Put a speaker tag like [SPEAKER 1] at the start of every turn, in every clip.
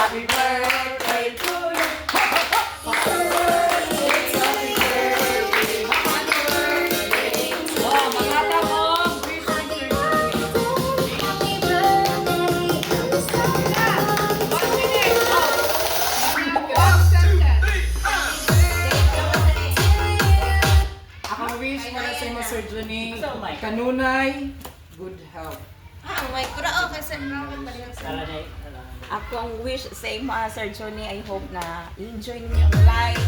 [SPEAKER 1] Happy birthday to you. Oh, makata ko. Ako wish para sa inyo, Sir Johnny. Kanunay, good health.
[SPEAKER 2] Ako ang wish sa imo, Sir Johnny, I hope na enjoy ninyo ang life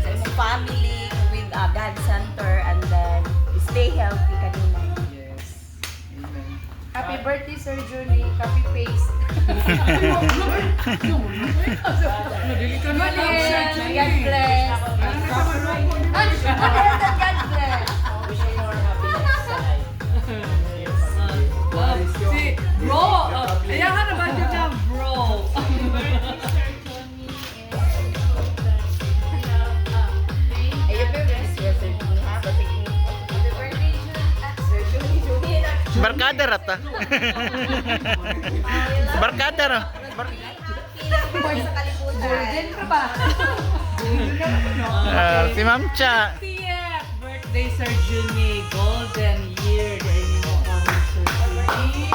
[SPEAKER 2] sa imong family with God Center and then stay healthy kanina.
[SPEAKER 1] Yes. Amen.
[SPEAKER 3] Happy birthday, Sir Johnny. Copy paste.
[SPEAKER 1] Dili ka na lang, Sir Johnny.
[SPEAKER 3] God bless. God bless.
[SPEAKER 1] Si bro, ayan ka naman yun na bro.
[SPEAKER 2] Ayun po yung Sir Johnny, ha? Kasi happy birthday, Sir Johnny.
[SPEAKER 4] Barkada rata. Barkada ra.
[SPEAKER 2] More sa kalibutan.
[SPEAKER 3] Ka ba?
[SPEAKER 4] Si Ma'am Cha.
[SPEAKER 1] Tiyak! Birthday, Sir Johnny. Golden year. Dahil mo kami, Sir Johnny.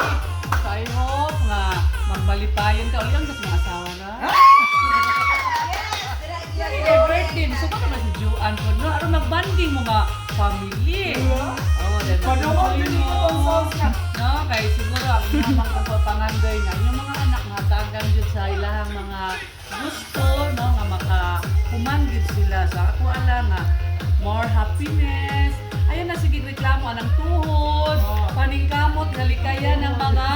[SPEAKER 1] So I hope nga magmalipayon ka. Ulang mas mga asawa na. Eh, birthday. Gusto ko naman si Joanne po. No? Aron magbanding mga family. Oh, then
[SPEAKER 3] Panood din ito ang songs na.
[SPEAKER 1] No, kay siguro ang mga pagpapangandoy nga yung mga anak nga dagang jud sa ilahang mga gusto no nga makakumandid sila sa ako ala nga more happiness. Ayun na sige reklamo anang tuhod, paningkamot halikaya ng mga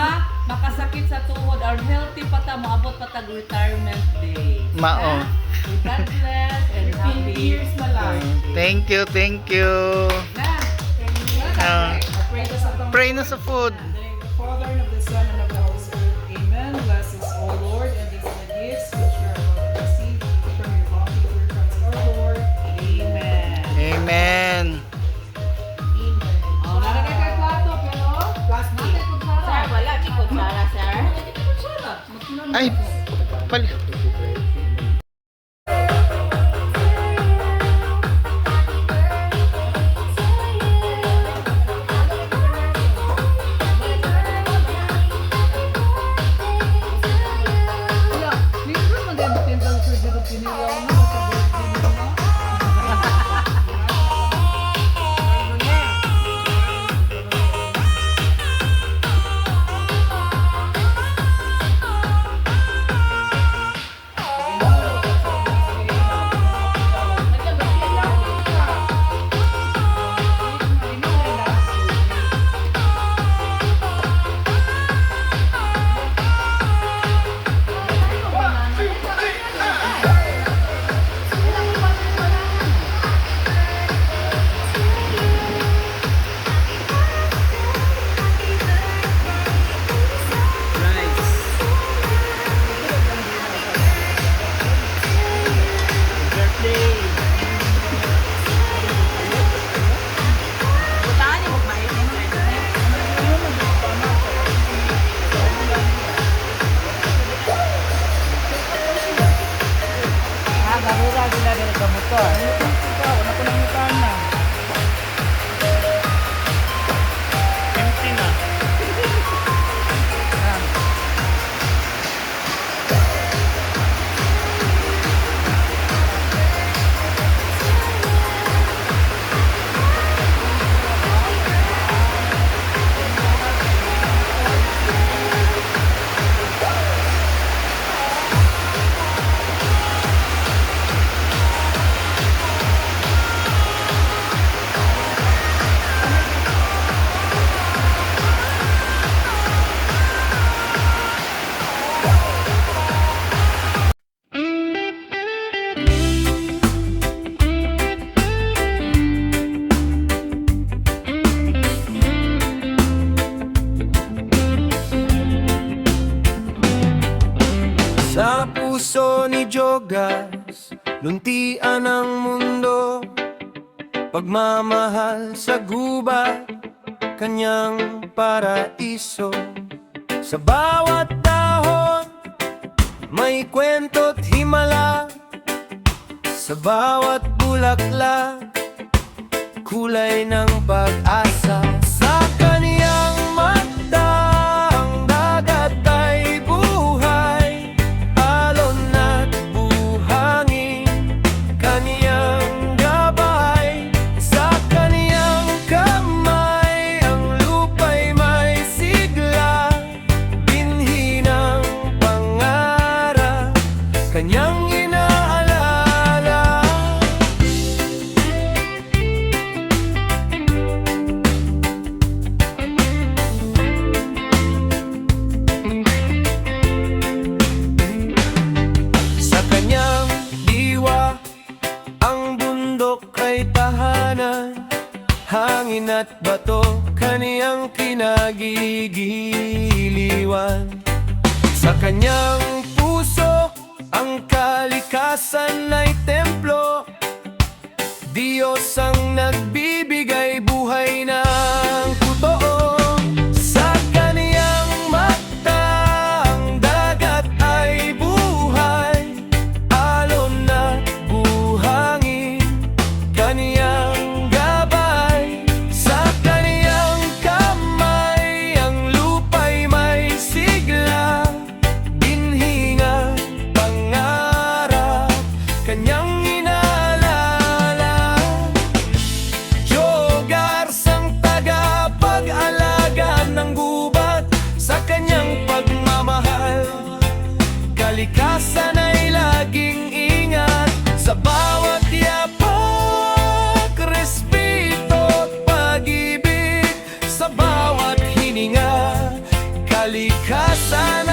[SPEAKER 1] makasakit sa tuhod or healthy pa ta moabot pa tag retirement day.
[SPEAKER 4] Mao.
[SPEAKER 1] Ha? God bless and happy years na lang.
[SPEAKER 4] Thank you, thank you.
[SPEAKER 1] Na.
[SPEAKER 4] Pray na sa food.
[SPEAKER 1] The Father and of the Son and of the Holy Spirit. Amen. Bless us, O Lord, and these are the gifts which we are about to receive from your bounty through Christ our Lord. Amen.
[SPEAKER 4] Amen.
[SPEAKER 1] Oh, nalagay kayo plato, pero plastic.
[SPEAKER 2] Sir, wala ni kutsara, sir.
[SPEAKER 4] Ay, pal.
[SPEAKER 5] Sa puso ni Jogas, luntian ang mundo. Pagmamahal sa gubat, kanyang paraiso. Sa bawat dahon, may kwento't himala sa bawat bulaklak, kulay ng pag-asa. Sa kaniyang mata ang dagat ay buhay, alon at buhangin, kaniyang gabay. Sa kaniyang kamay ang lupa'y may sigla, binhi ng pangarap, kanyang inaalala. Sa kanyang diwa ang bundok ay tahanan, hangin at bato kaniyang kinagigiliwan. Sa kanyang puso ang kalikasan ay templo, Diyos ang nagbibigay buhay ng totoo. Sa kaniyang mata ang dagat ay buhay, alon at buhangin, kaniyang gabay. Sa kaniyang kamay ang lupa'y may sigla, binhi ng pangarap, kanyang inaalala. Jogars ang tagapag-alaga ng gubat, sa kanyang pagmamahal, kalikasan ay laging ingat. Sa bawat yapak, respeto at pag-ibig, sa bawat hininga, kalikasan